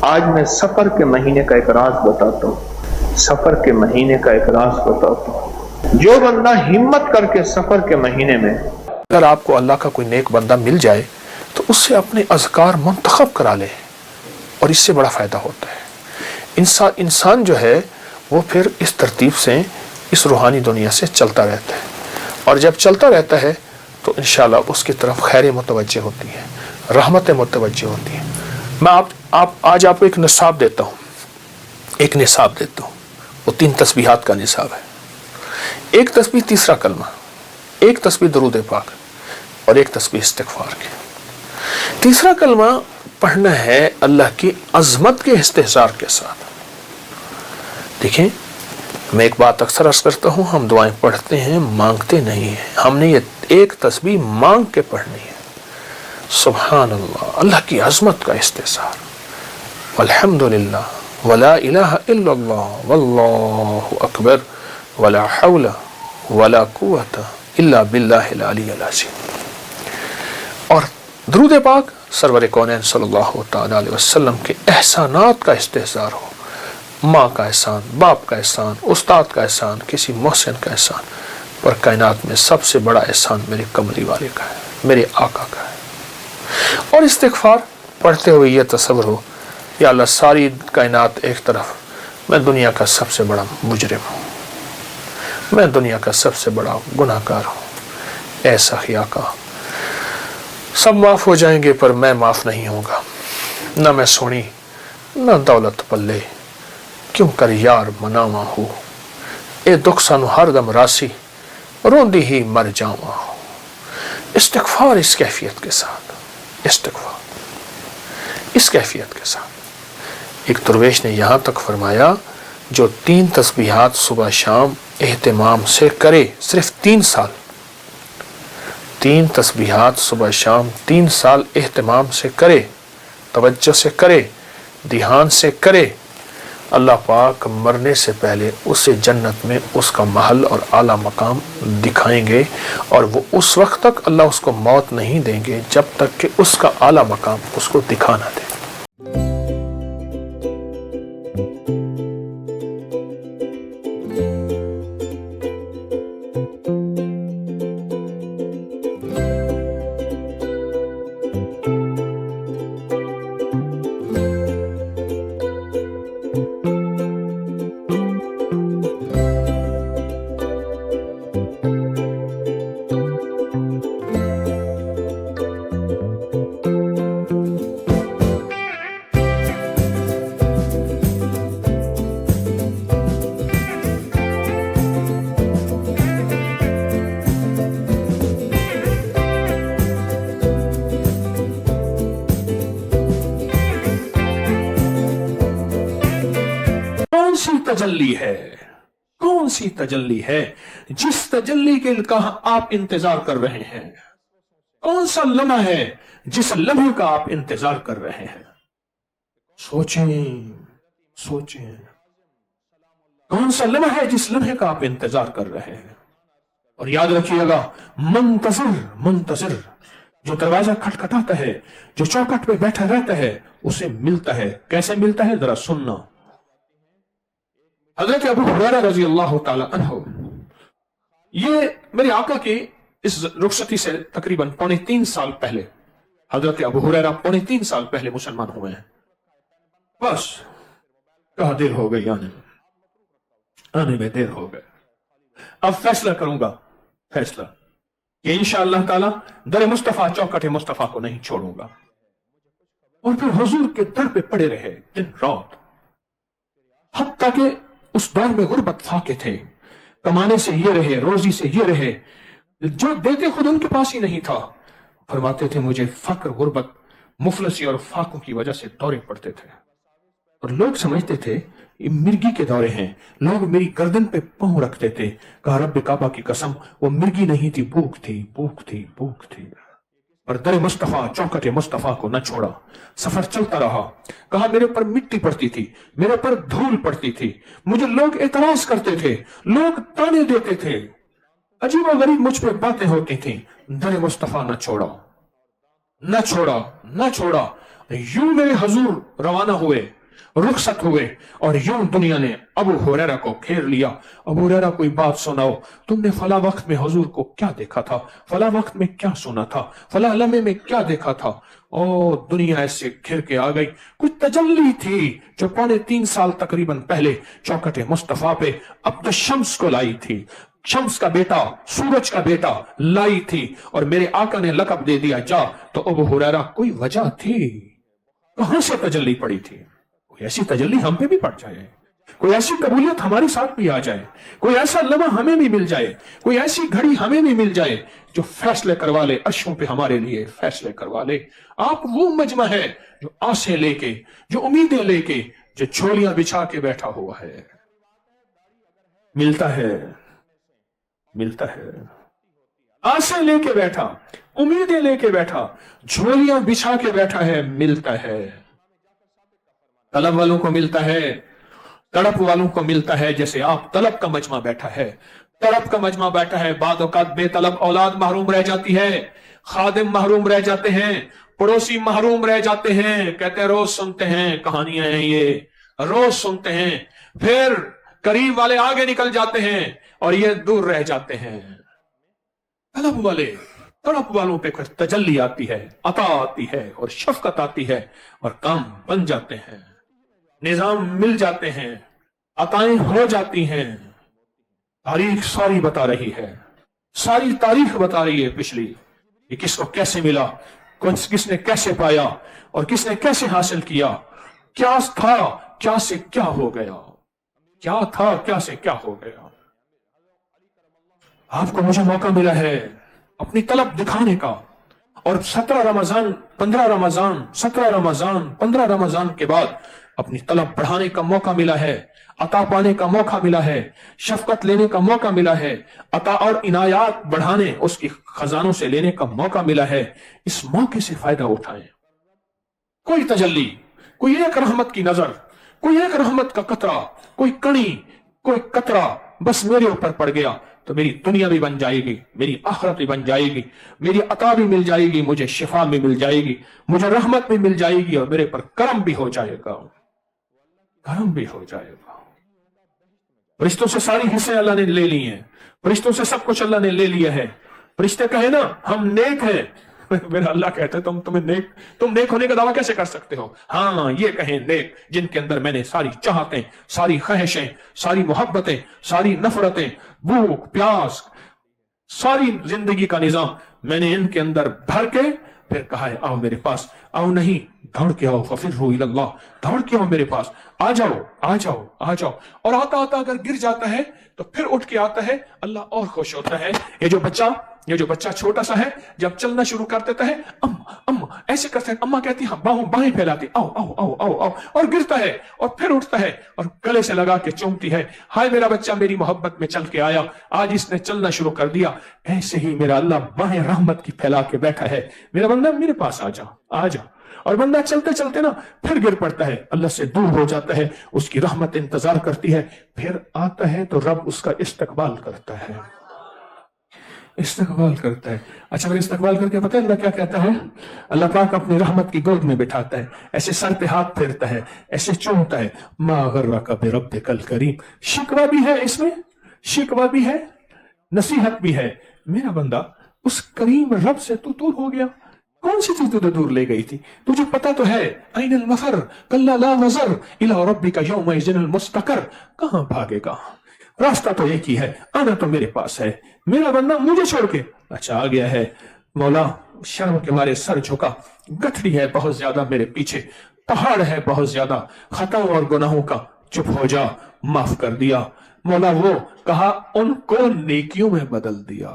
آج میں سفر کے مہینے کا ایک راز بتاتا ہوں، سفر کے مہینے کا ایک راز بتاتا ہوں۔ جو بندہ ہمت کر کے سفر کے مہینے میں اگر آپ کو اللہ کا کوئی نیک بندہ مل جائے تو اس سے اپنے اذکار منتخب کرا لے، اور اس سے بڑا فائدہ ہوتا ہے۔ انسان جو ہے وہ پھر اس ترتیب سے اس روحانی دنیا سے چلتا رہتا ہے، اور جب چلتا رہتا ہے تو انشاءاللہ اس کی طرف خیر متوجہ ہوتی ہے، رحمتیں متوجہ ہوتی ہیں۔ میں آج آپ کو ایک نصاب دیتا ہوں، وہ 3 تسبیحات کا نصاب ہے۔ ایک تسبیح تیسرا کلمہ، ایک تسبیح درود پاک، اور ایک تسبیح استغفار کی۔ تیسرا کلمہ پڑھنا ہے اللہ کی عظمت کے استحضار کے ساتھ۔ دیکھیں، میں ایک بات اکثر عرض کرتا ہوں، ہم دعائیں پڑھتے ہیں، مانگتے نہیں ہیں۔ ہم نے یہ ایک تسبیح مانگ کے پڑھنی ہے۔ سبحان اللہ، اللہ کی عظمت کا استحضار، والحمدللہ، ولا الہ الا اللہ، واللہ اکبر، ولا حول ولا قوت الا باللہ العلی العظیم۔ اور درود پاک سرور کونین صلی اللہ تعالی علیہ وسلم کے احسانات کا استحضار ہو، ماں کا احسان، باپ کا احسان، استاد کا احسان، کسی محسن کا احسان، پر کائنات میں سب سے بڑا احسان میرے کملی والے کا ہے، میرے آقا کا ہے۔ اور استغفار پڑھتے ہوئے یہ تصور ہو، یا اللہ ساری کائنات ایک طرف، میں دنیا کا سب سے بڑا مجرم ہوں، میں دنیا کا سب سے بڑا گناہ گار ہوں، اے سخی آقا سب معاف ہو جائیں گے پر میں معاف نہیں ہوں گا، نہ میں سونی نہ دولت پلے، کیوں کر یار مناواں ہو، اے دکھ سانو ہر دم راسی، روندی ہی مر جاواں ہو۔ استغفار اس کیفیت کے ساتھ، استغفار اس کیفیت کے ساتھ۔ ایک درویش نے یہاں تک فرمایا، جو 3 تسبیحات صبح شام اہتمام سے کرے، صرف 3 سال، 3 تسبیحات صبح شام 3 سال اہتمام سے کرے، توجہ سے کرے، دھیان سے کرے، اللہ پاک مرنے سے پہلے اسے جنت میں اس کا محل اور اعلیٰ مقام دکھائیں گے، اور وہ اس وقت تک اللہ اس کو موت نہیں دیں گے جب تک کہ اس کا اعلیٰ مقام اس کو دکھا نہ دے۔ تجلی ہے، کون سی تجلی ہے جس تجلی کے کا آپ انتظار کر رہے ہیں؟ کون سا لمحہ ہے جس لمحے کا آپ انتظار کر رہے ہیں؟ سوچیں کون سا لمحہ ہے جس لمحے کا آپ انتظار کر رہے ہیں؟ اور یاد رکھیے گا، منتظر جو دروازہ کھٹکھٹاتا ہے، جو چوکھٹ پہ بیٹھا رہتا ہے، اسے ملتا ہے۔ کیسے ملتا ہے؟ ذرا سننا۔ حضرت ابو ہریرہ رضی اللہ تعالی عنہ، یہ میرے آقا کی اس رخصتی سے تقریباً 3.25 سال پہلے، حضرت ابو ہریرہ 3.25 سال پہلے مسلمان ہوئے ہیں۔ بس کہا دیر ہو گئی، آنے میں دیر ہو گئے، اب فیصلہ کروں گا، فیصلہ کہ انشاءاللہ تعالی در مصطفیٰ، چوکھٹ مصطفیٰ کو نہیں چھوڑوں گا۔ اور پھر حضور کے در پہ پڑے رہے دن رات، حتیٰ کہ اس دور میں غربت فاقے تھے، کمانے سے یہ رہے، روزی سے یہ رہے، جو دیتے خود ان کے پاس ہی نہیں تھا۔ فرماتے تھے مجھے فقر، غربت، مفلسی اور فاقوں کی وجہ سے دورے پڑتے تھے، اور لوگ سمجھتے تھے یہ مرگی کے دورے ہیں۔ لوگ میری گردن پہ پاؤں رکھتے تھے، کہا رب کعبہ کی قسم وہ مرگی نہیں تھی، بھوک تھی۔ اور در مصطفیٰ، چوکھٹ مصطفیٰ کو نہ چھوڑا، سفر چلتا رہا۔ کہا میرے پر مٹی پڑتی تھی، میرے پر دھول پڑتی تھی، مجھے لوگ اعتراض کرتے تھے، لوگ تانے دیتے تھے، عجیب و غریب مجھ پہ باتیں ہوتی تھیں۔ در مصطفیٰ نہ چھوڑا۔ یوں میرے حضور روانہ ہوئے रुखसत हुए और यूं दुनिया ने अबू हुरैरा को घेर लिया। अबू हुरैरा कोई बात सुनाओ, तुमने फला वक्त में हुजूर को क्या देखा था, फला वक्त में क्या सुना था, फला लम्हे में क्या देखा था। ओ दुनिया ऐसे घिर के आ गई। कुछ तजल्ली थी जो 3.25 साल तकरीबन पहले चौकट मुस्तफा पे अब्द शम्स को लाई थी, शम्स का बेटा, सूरज का बेटा लाई थी, और मेरे आका ने लक़ब दे दिया जा। तो अबू हुरैरा कोई वजह थी, कहां से तजल्ली पड़ी थी? कोई ऐसी तजल्ली हम पे भी पड़ जाए, कोई ऐसी कबूलियत हमारे साथ भी आ जाए, कोई ऐसा लम्हा हमें भी मिल जाए, कोई ऐसी घड़ी हमें भी मिल जाए जो फैसले करवा ले, अर्शों पे हमारे लिए फैसले करवा ले। आप वो मजमा है जो आसे लेके, जो उम्मीदें लेके, जो झोलियां बिछा के बैठा हुआ है। मिलता है, मिलता है, आसे लेके बैठा, उम्मीदें लेके बैठा, झोलियां बिछा के बैठा है, मिलता है। तलब वालों को मिलता है, तड़प वालों को मिलता है। जैसे आप तलब का मजमा बैठा है, तड़प का मजमा बैठा है, बाद औकात बेतलब औलाद महरूम रह जाती है, खादिम महरूम रह जाते हैं, पड़ोसी महरूम रह जाते हैं। कहते हैं रोज सुनते हैं कहानियां हैं ये, रोज सुनते हैं, फिर करीब वाले आगे निकल जाते हैं और ये दूर रह जाते हैं। तलब वाले, तड़प वालों पे कुछ तजल्ली आती है, अता आती है और शफकत आती है और काम बन जाते हैं, निजाम मिल जाते हैं, अताएं हो जाती हैं। तारीख सारी बता रही है, सारी तारीख बता रही है पिछली, कि किसको कैसे मिला, किसने कैसे पाया और किसने कैसे हासिल किया, क्या था क्या से क्या हो गया, क्या था क्या से क्या हो गया। आपको मुझे मौका मिला है अपनी तलब दिखाने का, और 17 रमजान 15 रमजान 17 रमजान 15 रमजान के बाद अपनी तलब बढ़ाने का मौका मिला है, अता पाने का मौका मिला है, शफकत लेने का मौका मिला है, अता और इनायात बढ़ाने, उसकी खजानों से लेने का मौका मिला है। इस मौके से फायदा उठाएं। कोई तजल्ली, कोई एक रहमत की नजर, कोई एक रहमत का कतरा, कोई कणी, कोई कतरा बस मेरे ऊपर पड़ गया तो मेरी दुनिया भी बन जाएगी, मेरी आखिरत भी बन जाएगी, मेरी अता भी मिल जाएगी, मुझे शिफा भी मिल जाएगी, मुझे रहमत भी मिल जाएगी और मेरे पर करम भी हो जाएगा, करम भी हो जाएगा। फरिश्तों से सारी हिस्से अल्लाह ने ले ली हैं, फरिश्तों से सब कुछ अल्लाह ने ले लिया है। फरिश्ते कहे ना हम नेक हैं, मेरा अल्लाह कहता है तुम नेक होने का दावा कैसे कर सकते हो? हाँ ये कहें नेक जिनके अंदर मैंने सारी चाहतें, सारी ख्वाहिशें, सारी मोहब्बतें, सारी नफरतें, भूख प्यास, सारी जिंदगी का निजाम मैंने इनके अंदर भर के फिर कहा है आओ मेरे पास, आओ नहीं दौड़ के आओ, फफिर्रू इलल्लाह, दौड़ के आओ मेरे पास, आ जाओ आ जाओ आ जाओ। और आता आता अगर गिर जाता है तो फिर उठ के आता है, अल्लाह और खुश होता है। ये जो बच्चा छोटा सा है, जब चलना शुरू कर देता है अम्मा अम्मा ऐसे करता है, अम्मा कहती है बाहें फैलाती आओ आओ आओ आओ आओ, और गिरता है और फिर उठता है और गले से लगा के चूमती है, हाय मेरा बच्चा मेरी मोहब्बत में चल के आया, आज इसने चलना शुरू कर दिया। ऐसे ही मेरा अल्लाह बाहें रहमत की फैला के बैठा है, मेरा बंदा मेरे पास आ जा आ जा। और बंदा चलते चलते ना फिर गिर पड़ता है, अल्लाह से दूर हो जाता है, उसकी रहमत इंतजार करती है, फिर आता है तो रब उसका इस्तकबाल करता है, इस्तकबाल करता है। अच्छा फिर इस्तकबाल करके पता है अल्लाह क्या कहता है? अल्लाह पाक अपनी रहमत की गोद में बिठाता है, ऐसे सर पे हाथ फेरता है, ऐसे चूमता है, मा गर्रका बिरब्बिकल करीम। शिकवा भी है इसमें, शिकवा भी है, नसीहत भी है। मेरा बंदा उस करीम रब से तू दूर हो गया, कौन सी चीज तुझे दूर ले गई थी? तुझे पता तो है ऐनल मफर कल्ला ला वज़र इला रब्बिका यौमइज़िनिल मुस्तक़र, कहां भागेगा? रास्ता तो एक ही है, आना तो मेरे पास है। मेरा बंदा मुझे छोड़ के अच्छा आ गया है, मौला शर्म के मारे सर झुका, गठड़ी है बहुत ज्यादा मेरे पीछे, पहाड़ है बहुत ज्यादा खताओं और गुनाहों का, चुप हो जा माफ कर दिया। मौला वो कहा उनको नेकियों में बदल दिया।